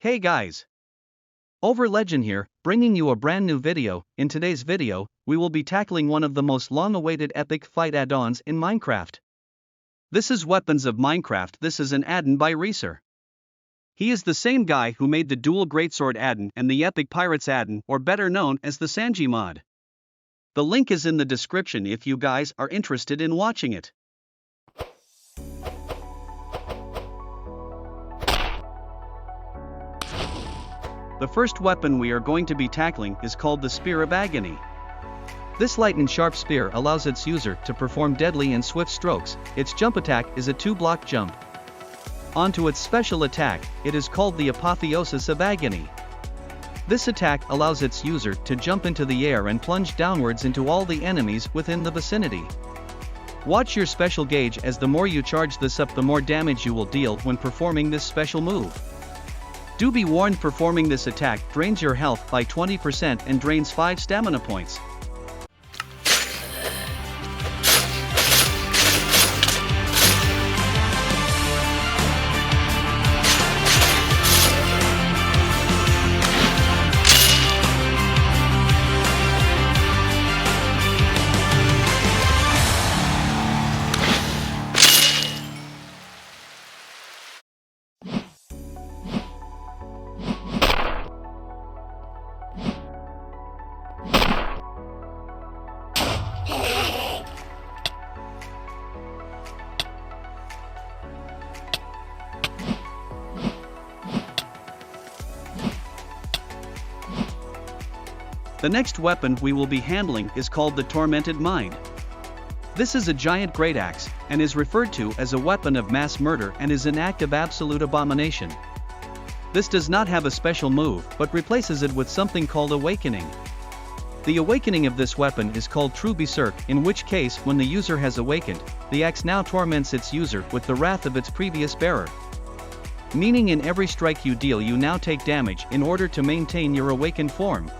Hey guys! K.Overlegen here, bringing you a brand new video. In today's video, we will be tackling one of the most long-awaited epic fight add-ons in Minecraft. This is Weapons of Minecraft. This is an add-on by Reeser. He is the same guy who made the dual greatsword add-on and the epic pirates add-on, or better known as the Sanji mod. The link is in the description if you guys are interested in watching it. The first weapon we are going to be tackling is called the Spear of Agony. This light and sharp spear allows its user to perform deadly and swift strokes. Its jump attack is a 2-block jump. Onto its special attack, it is called the Apotheosis of Agony. This attack allows its user to jump into the air and plunge downwards into all the enemies within the vicinity. Watch your special gauge, as the more you charge this up, the more damage you will deal when performing this special move. Do be warned, performing this attack drains your health by 20% and drains 5 stamina points. The next weapon we will be handling is called the Tormented Mind. This is a giant great axe, and is referred to as a weapon of mass murder and is an act of absolute abomination. This does not have a special move, but replaces it with something called Awakening. The awakening of this weapon is called True Berserk, in which case when the user has awakened, the axe now torments its user with the wrath of its previous bearer. Meaning in every strike you deal, you now take damage in order to maintain your awakened form.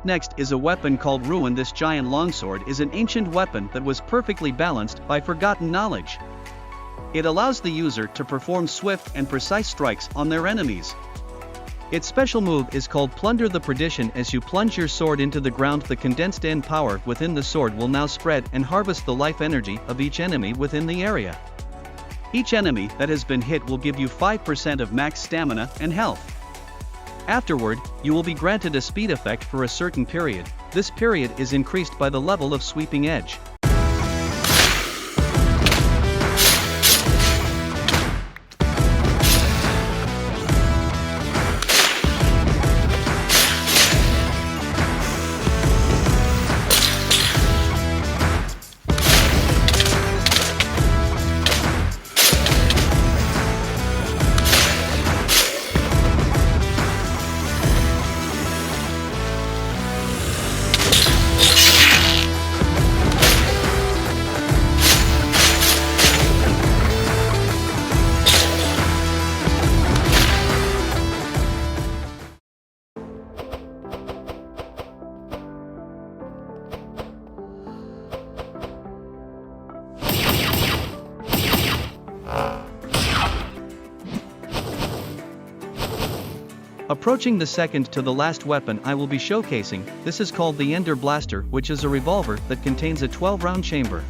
Next is a weapon called Ruin. This giant longsword is an ancient weapon that was perfectly balanced by forgotten knowledge. It allows the user to perform swift and precise strikes on their enemies. Its special move is called Plunder the Perdition. As you plunge your sword into the ground, the condensed end power within the sword will now spread and harvest the life energy of each enemy within the area. Each enemy that has been hit will give you 5% of max stamina and health. Afterward, you will be granted a speed effect for a certain period. This period is increased by the level of Sweeping Edge. Approaching the second to the last weapon I will be showcasing, this is called the Ender Blaster, which is a revolver that contains a 12-round chamber.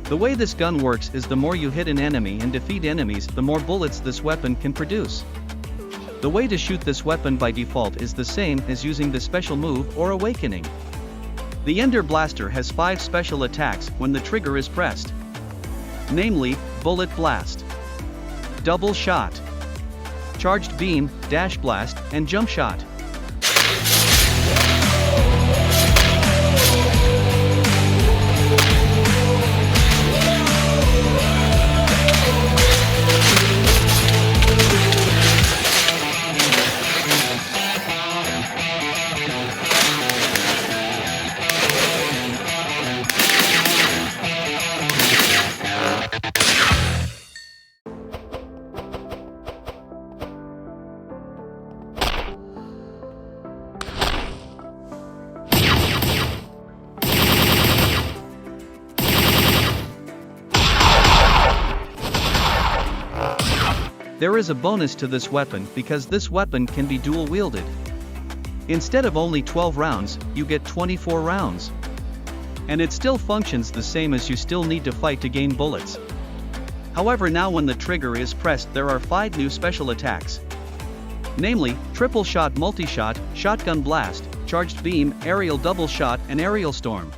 The way this gun works is the more you hit an enemy and defeat enemies, the more bullets this weapon can produce. The way to shoot this weapon by default is the same as using the special move or Awakening. The Ender Blaster has 5 special attacks when the trigger is pressed. Namely, Bullet Blast, Double Shot, Charged Beam, Dash Blast, and Jump Shot. There is a bonus to this weapon because this weapon can be dual wielded. Instead of only 12 rounds, you get 24 rounds. And it still functions the same as you still need to fight to gain bullets. However, now when the trigger is pressed, there are 5 new special attacks. Namely, triple shot multi-shot, shotgun blast, charged beam, aerial double shot and aerial storm.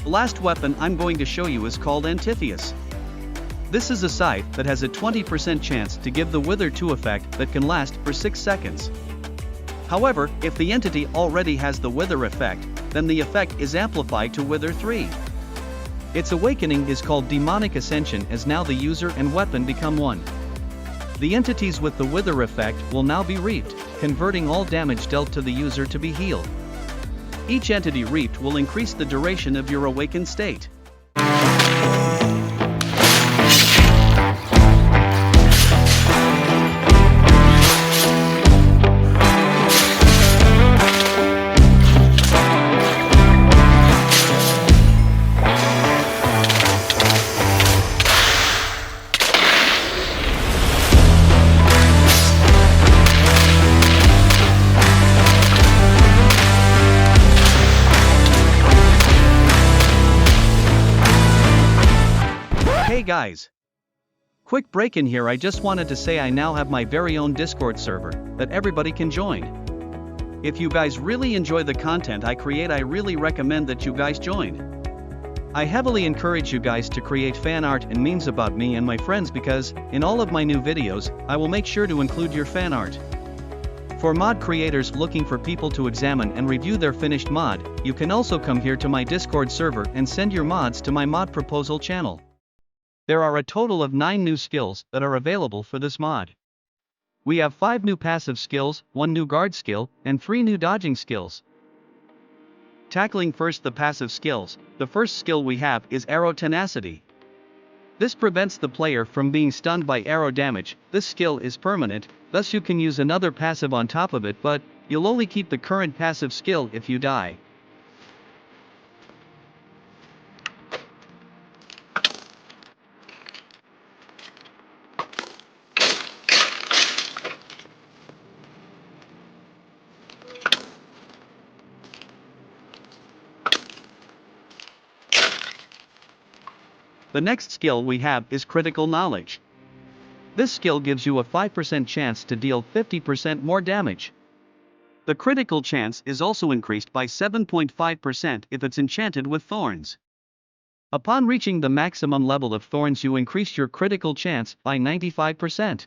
The last weapon I'm going to show you is called Antipheus. This is a scythe that has a 20% chance to give the Wither 2 effect that can last for 6 seconds. However, if the entity already has the Wither effect, then the effect is amplified to Wither 3. Its awakening is called Demonic Ascension, as now the user and weapon become one. The entities with the Wither effect will now be reaped, converting all damage dealt to the user to be healed. Each entity reaped will increase the duration of your awakened state. Hey guys! Quick break in here. I just wanted to say I now have my very own Discord server that everybody can join. If you guys really enjoy the content I create, I really recommend that you guys join. I heavily encourage you guys to create fan art and memes about me and my friends, because in all of my new videos I will make sure to include your fan art. For mod creators looking for people to examine and review their finished mod, you can also come here to my Discord server and send your mods to my mod proposal channel. There are a total of 9 new skills that are available for this mod. We have 5 new passive skills, 1 new guard skill, and 3 new dodging skills. Tackling first the passive skills, the first skill we have is Arrow Tenacity. This prevents the player from being stunned by arrow damage. This skill is permanent, thus you can use another passive on top of it, but you'll only keep the current passive skill if you die. The next skill we have is Critical Knowledge. This skill gives you a 5% chance to deal 50% more damage. The critical chance is also increased by 7.5% if it's enchanted with thorns. Upon reaching the maximum level of thorns, you increase your critical chance by 95%.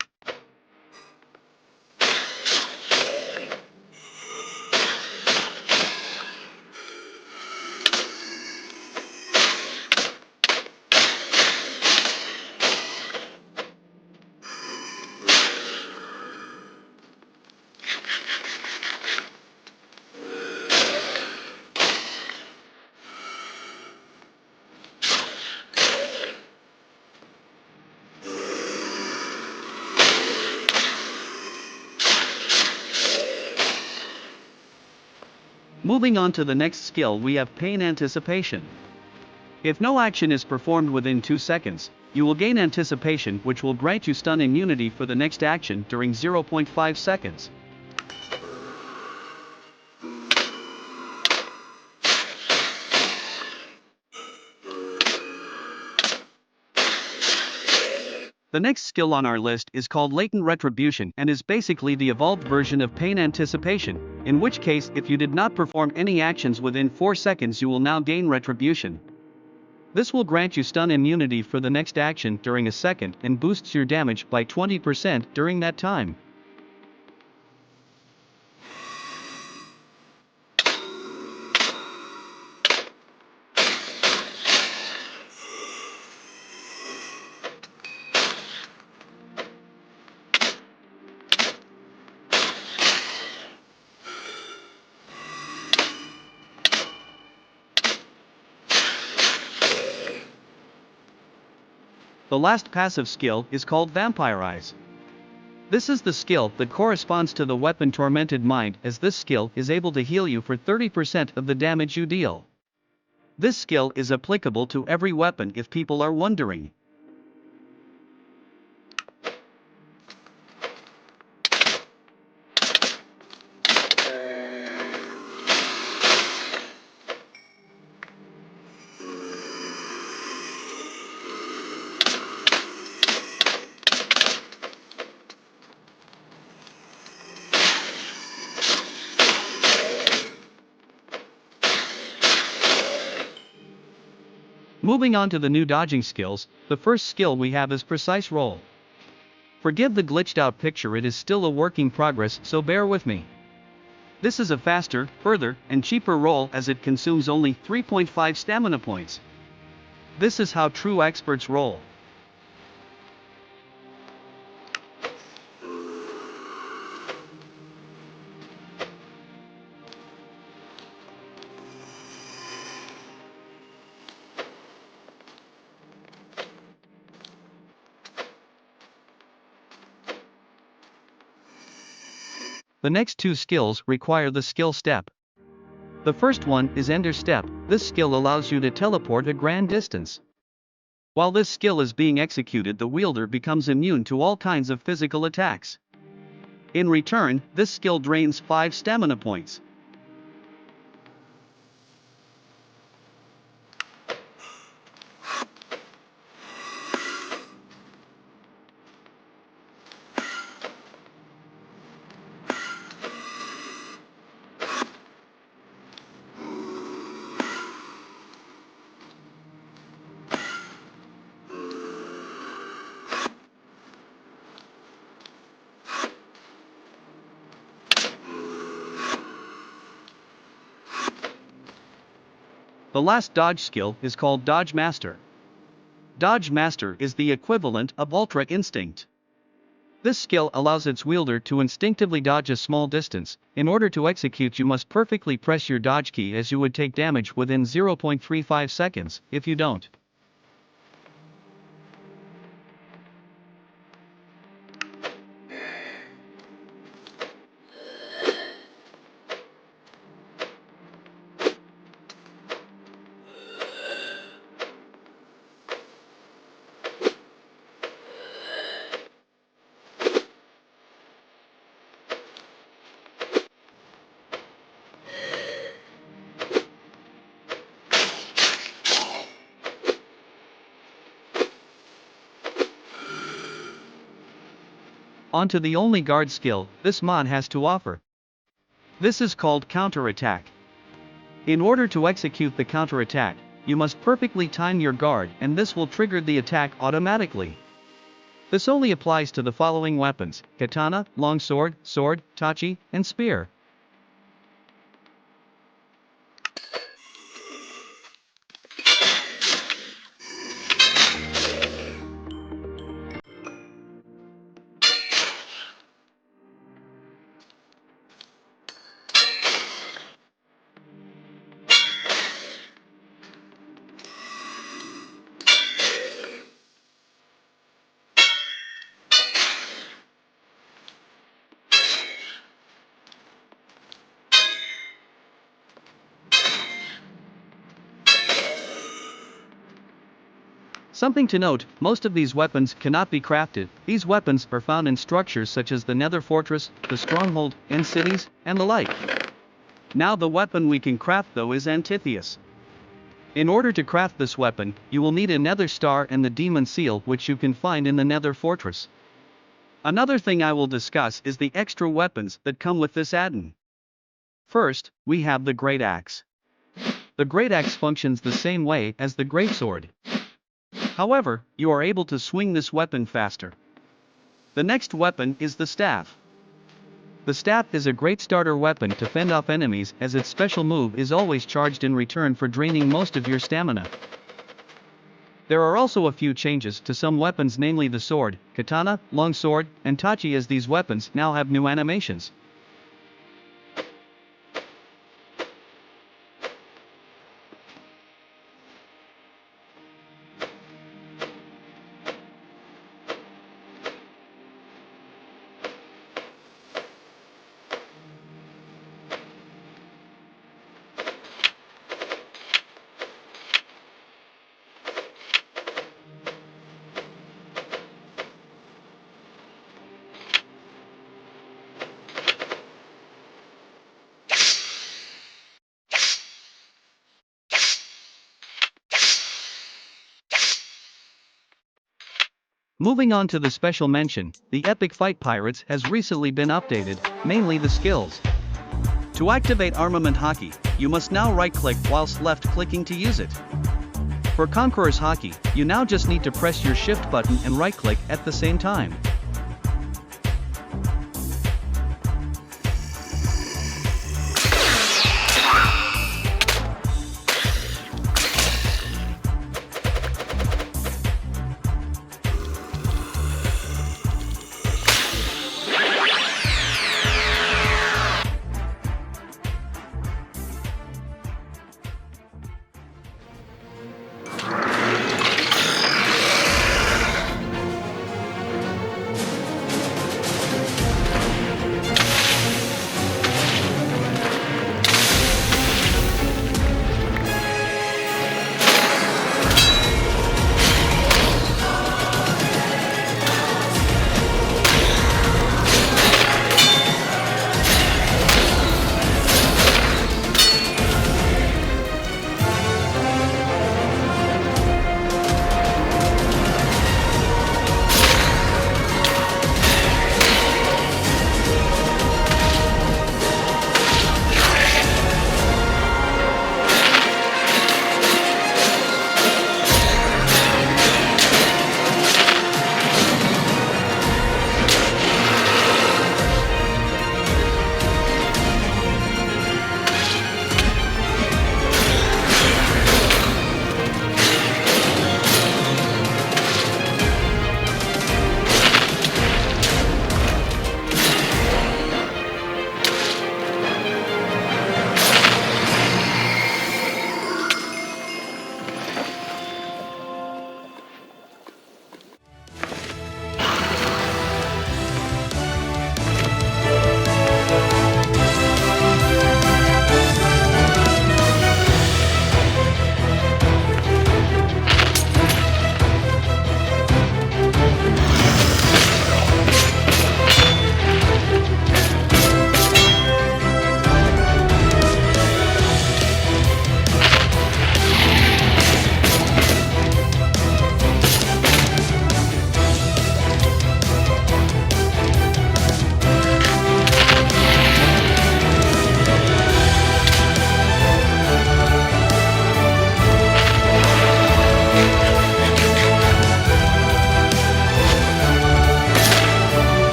Moving on to the next skill, we have Pain Anticipation. If no action is performed within 2 seconds, you will gain Anticipation, which will grant you stun immunity for the next action during 0.5 seconds. The next skill on our list is called latent retribution and is basically the evolved version of pain anticipation, in which case if you did not perform any actions within 4 seconds you will now gain retribution. This will grant you stun immunity for the next action during a second and boosts your damage by 20% during that time. The last passive skill is called Vampirize. This is the skill that corresponds to the weapon Tormented Mind, as this skill is able to heal you for 30% of the damage you deal. This skill is applicable to every weapon if people are wondering. Moving on to the new dodging skills, the first skill we have is Precise Roll. Forgive the glitched out picture, it is still a work in progress, so bear with me. This is a faster, further, and cheaper roll as it consumes only 3.5 stamina points. This is how true experts roll. The next two skills require the skill step. The first one is Ender Step. This skill allows you to teleport a grand distance. While this skill is being executed, the wielder becomes immune to all kinds of physical attacks. In return, this skill drains 5 stamina points. The last dodge skill is called Dodge Master. Dodge Master is the equivalent of Ultra Instinct. This skill allows its wielder to instinctively dodge a small distance. In order to execute, you must perfectly press your dodge key, as you would take damage within 0.35 seconds if you don't. On to the only guard skill this mod has to offer. This is called Counterattack. In order to execute the counterattack, you must perfectly time your guard, and this will trigger the attack automatically. This only applies to the following weapons: katana, longsword, sword, tachi, and spear. Something to note, most of these weapons cannot be crafted. These weapons are found in structures such as the Nether Fortress, the Stronghold, in cities, and the like. Now the weapon we can craft though is Antitheus. In order to craft this weapon, you will need a nether star and the demon seal, which you can find in the nether fortress. Another thing I will discuss is the extra weapons that come with this add-on. First, we have the great axe. The great axe functions the same way as the greatsword. However, you are able to swing this weapon faster. The next weapon is the staff. The staff is a great starter weapon to fend off enemies, as its special move is always charged in return for draining most of your stamina. There are also a few changes to some weapons, namely the sword, katana, longsword, and tachi, as these weapons now have new animations. Moving on to the special mention, the Epic Fight Pirates has recently been updated, mainly the skills. To activate Armament Hockey, you must now right-click whilst left-clicking to use it. For Conqueror's Hockey, you now just need to press your shift button and right-click at the same time.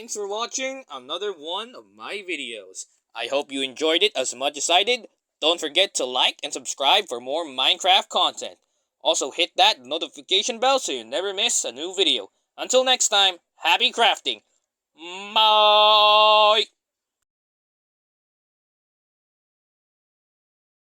thanks for watching another one of my videos. I hope you enjoyed it as much as I did. Don't forget to like and subscribe for more Minecraft content. Also hit that notification bell so you never miss a new video. Until next time, happy crafting! Bye!